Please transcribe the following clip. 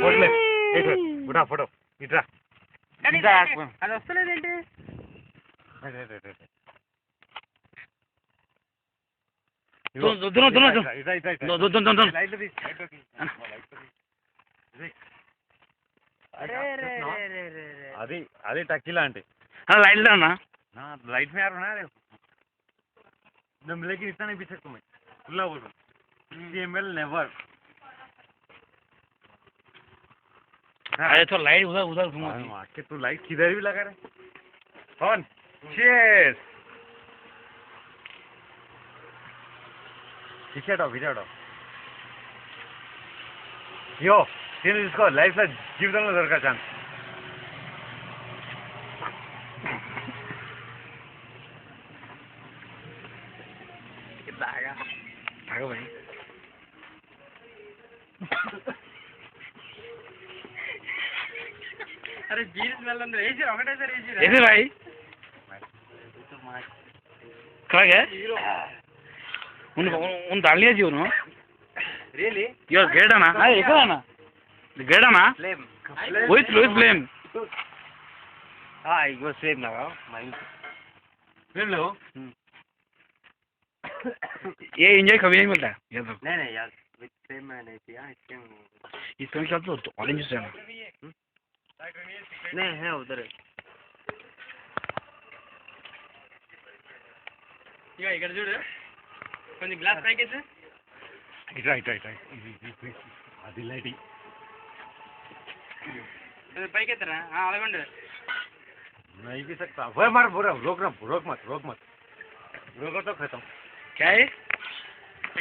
photo photo ఇట్రా అది వస్తలేదేంటి అది అది టక్కీలా అంటే लाइट ना लाइट में आ रहा है ना लेकिन इतना नहीं पी सकता मैं खुला बोल रहा नेवर अरे तो लाइट उधर उधर घुमा के तू लाइट किधर भी लगा रहे कौन चीयर्स पीछे हटाओ यो तीन इसको लाइफ ला जीविతంలో దొరక ఛాన్స్ भागो भाई अरे बीर स्मेल अंदर एसी ఒకటే సార్ एसी ఏది भाई क्या है उन डाल लिया जी उन्होंने रियली यो गेड़ा ना हां एकड़ा ना गेड़ा ना फ्लेम विथ लुइस फ्लेम हां इट वाज फ्लेम लगाओ माइंड फ्लेम लो ये एंजॉय कभी नहीं मिलता ये तो नहीं यार विथ फ्लेम में नहीं किया इसमें क्या तो ऑरेंज है ना नहीं है उधर ఇక ఇక్కడ చూడు కొంచెం గ్లాస్ పైకి ఎత్తు ఇట్రా అది లైటింగ్ అది పైకి ఎత్తరా అలాగండి नहीं पी सकता वो मार पूरा रोक मत रोको तो खत्म क्या है